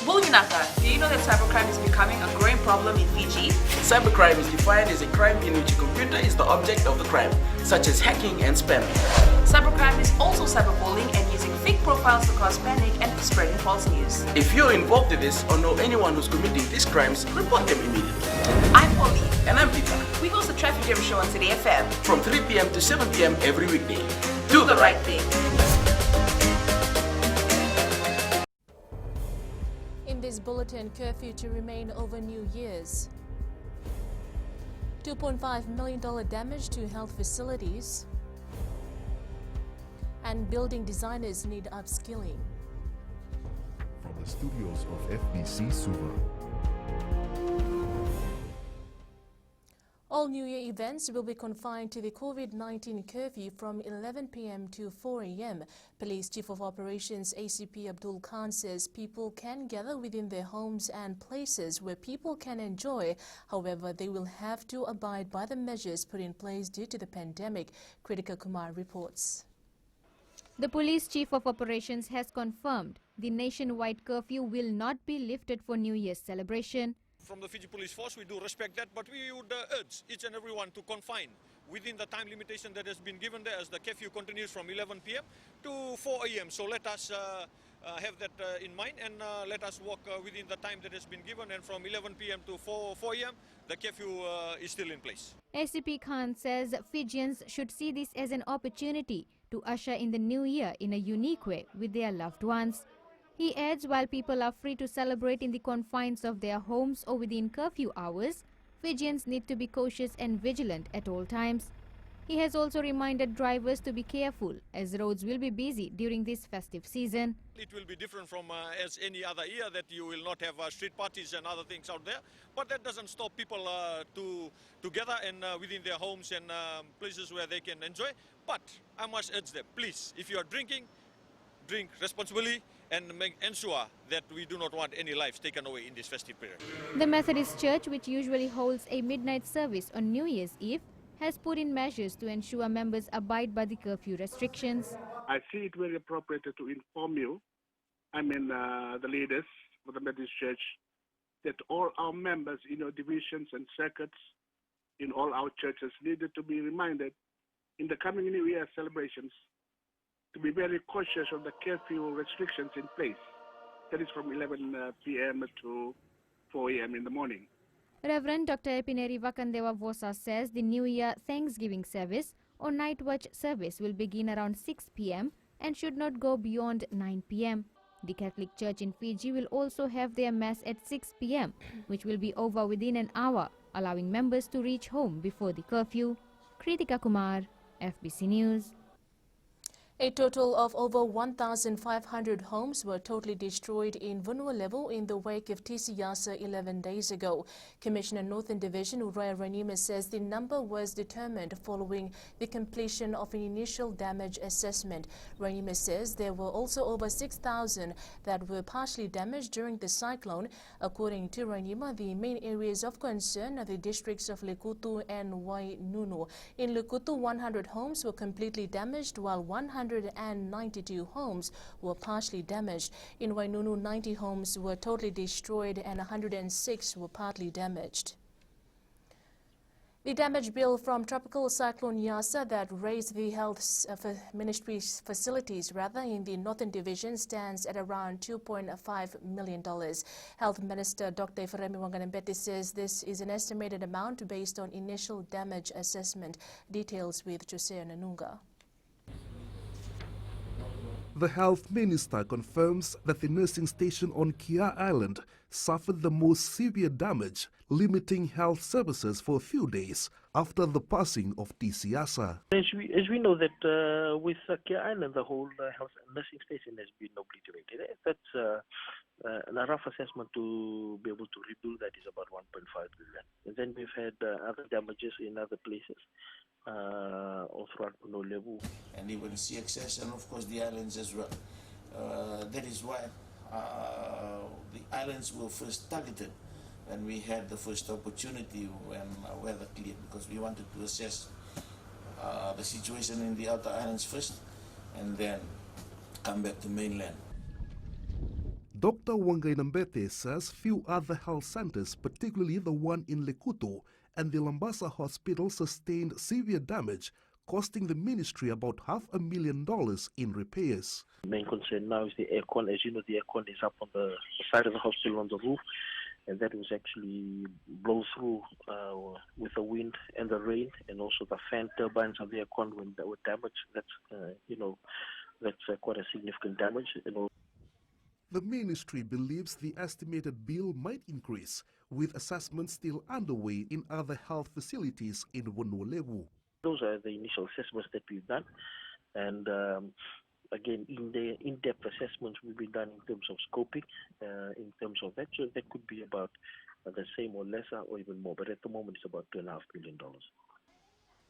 Bulginaka, do you know that cybercrime is becoming a growing problem in Fiji? Cybercrime is defined as a crime in which a computer is the object of the crime, such as hacking and spamming. Cybercrime is also cyberbullying and using fake profiles to cause panic and spreading false news. If you're involved in this or know anyone who's committing these crimes, report them immediately. I'm Polly. And I'm Peter. We host the Traffic Jam Show on City FM. From 3 p.m. to 7 p.m. every weekday. Do the right thing. In this bulletin, curfew to remain over New Year's. $2.5 million damage to health facilities. And building designers need upskilling. From the studios of FBC Suva. All New Year events will be confined to the COVID-19 curfew from 11 p.m. to 4 a.m. Police Chief of Operations ACP Abdul Khan says people can gather within their homes and places where people can enjoy. However, they will have to abide by the measures put in place due to the pandemic. Kritika Kumar reports. The Police Chief of Operations has confirmed the nationwide curfew will not be lifted for New Year's celebration. From the Fiji Police Force, we do respect that, but we would urge each and everyone to confine within the time limitation that has been given there, as the curfew continues from 11 p.m. to 4 a.m. So let us have that in mind, and let us walk within the time that has been given, and from 11 p.m. to 4 a.m. the curfew is still in place. ACP Khan says Fijians should see this as an opportunity to usher in the new year in a unique way with their loved ones. He adds while people are free to celebrate in the confines of their homes or within curfew hours, Fijians need to be cautious and vigilant at all times. He has also reminded drivers to be careful as roads will be busy during this festive season. It will be different from as any other year, that you will not have street parties and other things out there, but that doesn't stop people to gather and within their homes and places where they can enjoy. But I must urge them, please, if you are drinking, drink responsibly and ensure that we do not want any lives taken away in this festive period. The Methodist Church, which usually holds a midnight service on New Year's Eve, has put in measures to ensure members abide by the curfew restrictions. I see it very appropriate to inform you, the leaders of the Methodist Church, that all our members in your divisions and circuits in all our churches needed to be reminded in the coming New Year celebrations to be very cautious of the curfew restrictions in place. That is from 11 p.m. to 4 a.m. in the morning. Reverend Dr. Epineri Vakandewa Vosa says the New Year Thanksgiving service or night watch service will begin around 6 p.m. and should not go beyond 9 p.m. The Catholic Church in Fiji will also have their Mass at 6 p.m., which will be over within an hour, allowing members to reach home before the curfew. Kritika Kumar, FBC News. A total of over 1,500 homes were totally destroyed in Vanua level in the wake of Tisiasa 11 days ago. Commissioner Northern Division Uraya Ranima says the number was determined following the completion of an initial damage assessment. Ranima says there were also over 6,000 that were partially damaged during the cyclone. According to Ranima, the main areas of concern are the districts of Lekutu and Wainunu. In Lekutu, 100 homes were completely damaged, while 192 homes were partially damaged. In Wainunu, 90 homes were totally destroyed and 106 were partly damaged. The damage bill from Tropical Cyclone Yasa that raised the Health Ministry's facilities in the Northern Division stands at around $2.5 million. Health Minister Dr. Feremi Wanganambete says this is an estimated amount based on initial damage assessment. Details with Jose Nanunga. The Health Minister confirms that the nursing station on Kia Island suffered the most severe damage, limiting health services for a few days after the passing of Tisiasa. As we know that with Kia Island, the whole health nursing station has been obliterated. That's a rough assessment to be able to rebuild that is about 1.5 billion. And then we've had other damages in other places. All throughout Lebu. And even CXS and of course the islands as well. That is why the islands were first targeted when we had the first opportunity when weather cleared, because we wanted to assess the situation in the outer islands first and then come back to mainland. Dr. Wangainambete says few other health centers, particularly the one in Lekuto and the Lambasa hospital, sustained severe damage, costing the ministry about $500,000 in repairs. The main concern now is the aircon. As you know, the aircon is up on the side of the hospital on the roof, and that was actually blown through with the wind and the rain, and also the fan turbines of the aircon when they were damaged. That's quite a significant damage. The ministry believes the estimated bill might increase, with assessments still underway in other health facilities in Vunulevu. Those are the initial assessments that we've done, and again, in-depth assessments will be done in terms of scoping, in terms of that. So that could be about the same or lesser or even more, but at the moment it's about $2.5 million.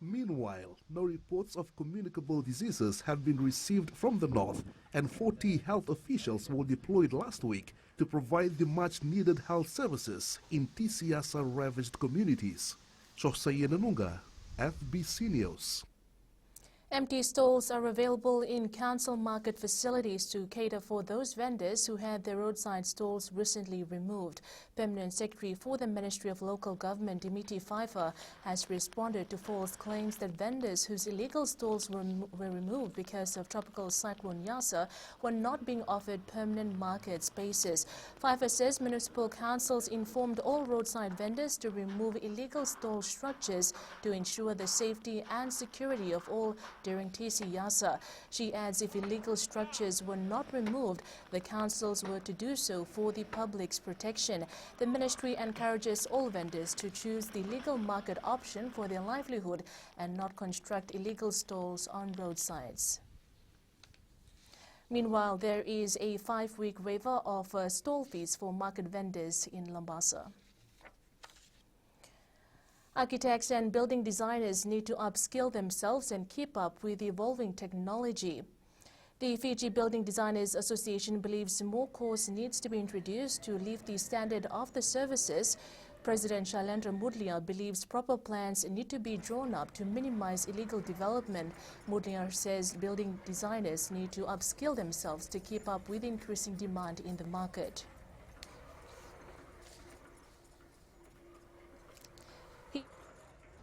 Meanwhile, no reports of communicable diseases have been received from the north, and 40 health officials were deployed last week to provide the much-needed health services in TCSA-ravaged communities. Jose Nanunga, FBC News. Empty stalls are available in council market facilities to cater for those vendors who had their roadside stalls recently removed. Permanent Secretary for the Ministry of Local Government, Dimiti Pfeiffer, has responded to false claims that vendors whose illegal stalls were removed because of Tropical Cyclone Yasa were not being offered permanent market spaces. Pfeiffer says municipal councils informed all roadside vendors to remove illegal stall structures to ensure the safety and security of all during TC Yasa. She adds if illegal structures were not removed, the councils were to do so for the public's protection. The ministry encourages all vendors to choose the legal market option for their livelihood and not construct illegal stalls on roadsides. Meanwhile, there is a 5-week waiver of stall fees for market vendors in Lambasa. Architects and building designers need to upskill themselves and keep up with evolving technology. The Fiji Building Designers Association believes more course needs to be introduced to lift the standard of the services. President SHAILENDRA believes proper plans need to be drawn up to minimize illegal development. MUDLAR says building designers need to upskill themselves to keep up with increasing demand in the market.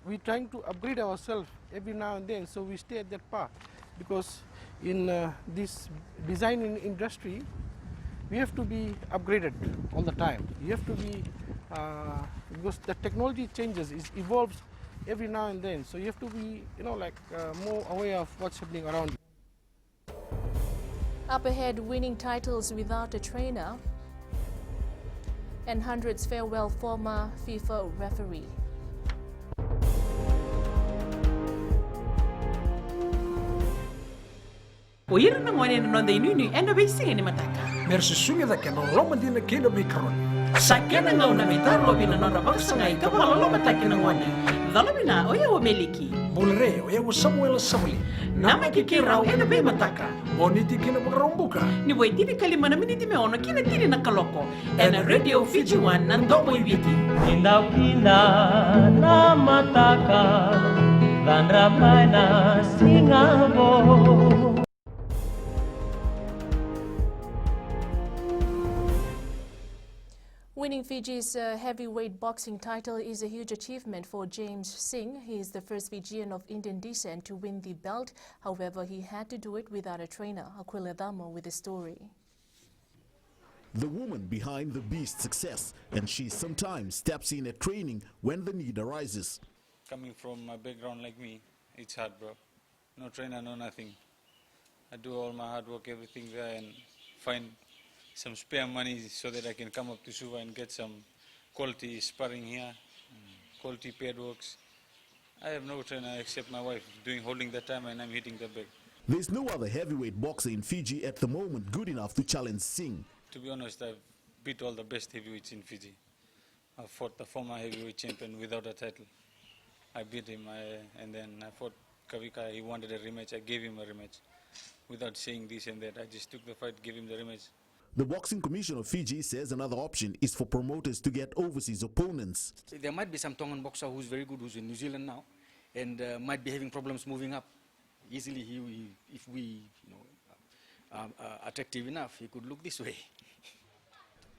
We're trying to upgrade ourselves every now and then, so we stay at that path. Because in this designing industry, we have to be upgraded all the time. You have to be, because the technology changes, it evolves every now and then. So you have to be, more aware of what's happening around you. Up ahead, winning titles without a trainer, and hundreds farewell former FIFA referee. Oira na ngone no de nunu enda be singa ni mataka. Mersusunga da keno loma dina kino bikaron. Sakena ngau na mitaro bina no rabaksa ngai ka pala loma taki na ngone. Dalo bina oya o meliki. Bulre oya o Samuel Samuli. Nama kiki rau enda be mataka. Boniti kino bakarombuka. Ni wai tiri kalima na miniti me ono kina tiri na kaloko. Ena Radio Fiji One na ndomo ibiti. Indaw kina na mataka. Dan ramay na singabo. Winning Fiji's heavyweight boxing title is a huge achievement for James Singh. He is the first Fijian of Indian descent to win the belt. However, he had to do it without a trainer. AKUILA with the story. The woman behind the beast's success, and she sometimes steps in at training when the need arises. Coming from a background like me, it's hard, bro. No trainer, no nothing. I do all my hard work, everything there, and find some spare money so that I can come up to Suva and get some quality sparring here, quality paired works. I have no trainer except my wife holding the time, and I'm hitting the bag. There's no other heavyweight boxer in Fiji at the moment good enough to challenge Singh. To be honest, I've beat all the best heavyweights in Fiji. I fought the former heavyweight champion without a title. I beat him, and then I fought Kavika. He wanted a rematch. I gave him a rematch. Without saying this and that, I just took the fight, gave him the rematch. The Boxing Commission of Fiji says another option is for promoters to get overseas opponents. There might be some Tongan boxer who's very good, who's in New Zealand now, and might be having problems moving up. Easily, if we are attractive enough, he could look this way.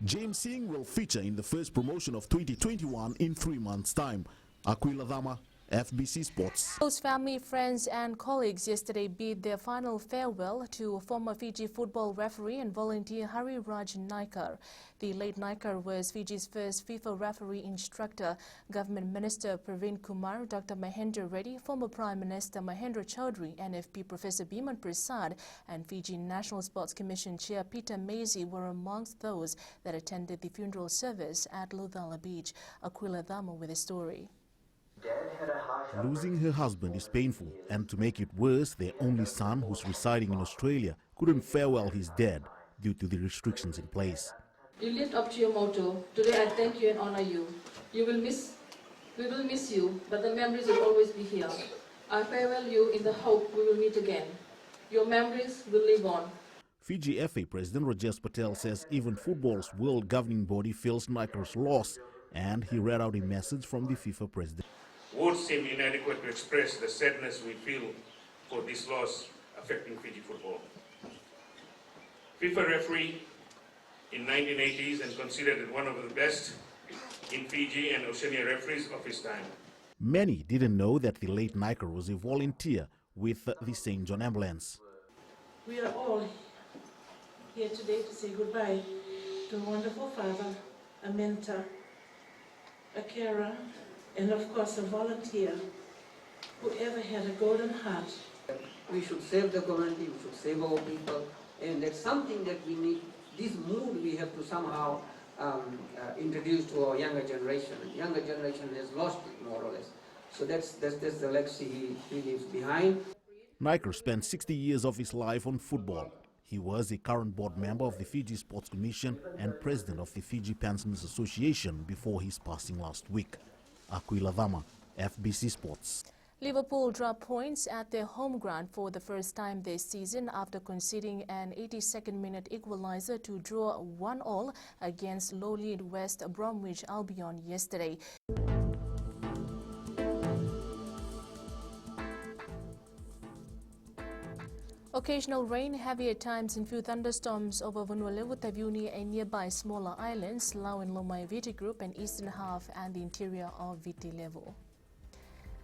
James Singh will feature in the first promotion of 2021 in 3 months' time. AKUILA, FBC Sports. Close family, friends and colleagues yesterday bid their final farewell to former Fiji football referee and volunteer Hari Raj Naikar. The late Naikar was Fiji's first FIFA referee instructor. Government Minister Praveen Kumar, Dr. Mahendra Reddy, former Prime Minister Mahendra Chaudhry, NFP Professor Biman Prasad and Fiji National Sports Commission Chair Peter Mazie were amongst those that attended the funeral service at Lodhala Beach. AKUILA Dama with a story. Losing her husband is painful, and to make it worse, their only son, who's residing in Australia, couldn't farewell his dad due to the restrictions in place. You lived up to your motto. Today I thank you and honor you. We will miss you, but the memories will always be here. I farewell you in the hope we will meet again. Your memories will live on. Fiji FA President Rajesh Patel says even football's world governing body feels Naikar's loss, and he read out a message from the FIFA president. Words seem inadequate to express the sadness we feel for this loss affecting Fiji football. FIFA referee in 1980s and considered one of the best in Fiji and Oceania referees of his time. Many didn't know that the late Naikar was a volunteer with the St. John Ambulance. We are all here today to say goodbye to a wonderful father, a mentor, a carer, and of course a volunteer who ever had a golden heart. We should save the community, we should save our people, and that's something that we need. This mood we have to somehow introduce to our younger generation. Younger generation has lost it more or less. So that's the legacy he leaves behind. Naikar spent 60 years of his life on football. He was a current board member of the Fiji Sports Commission and president of the Fiji Pensioners Association before his passing last week. AKUILA Dama, FBC Sports. Liverpool dropped points at their home ground for the first time this season after conceding an 82nd minute equaliser to draw 1-1 against low-lead West Bromwich Albion yesterday. Occasional rain, heavy at times and few thunderstorms over Vanuatu, Taviuni and nearby smaller islands, Lau and Lomai Viti Group and eastern half and the interior of Viti Level.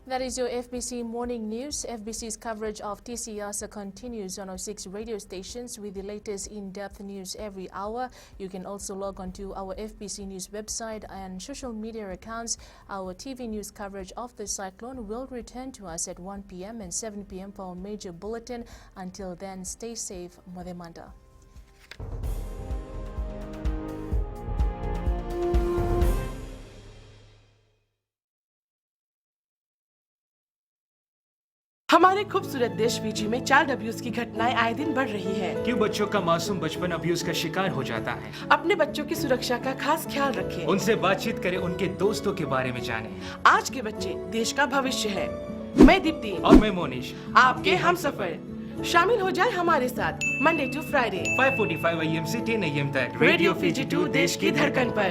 That is your FBC Morning News. FBC's coverage of TCIASA continues on our 6 radio stations with the latest in-depth news every hour. You can also log on to our FBC News website and social media accounts. Our TV news coverage of the cyclone will return to us at 1 p.m. and 7 p.m. for our major bulletin. Until then, stay safe. Modemanda. हमारे खूबसूरत देश Fiji में child abuse की घटनाएं आए दिन बढ़ रही हैं। क्यों बच्चों का मासूम बचपन अब्यूज का शिकार हो जाता है? अपने बच्चों की सुरक्षा का खास ख्याल रखें। उनसे बातचीत करें, उनके दोस्तों के बारे में जानें। आज के बच्चे देश का भविष्य है। मैं दीप्ति और मैं मोनिश, आपके हमसफर। शामिल हो जाए हमारे साथ मंडे टू फ्राइडे 5:45 AM से 10 AM तक रेडियो फिजी 2 देश की धड़कन पर।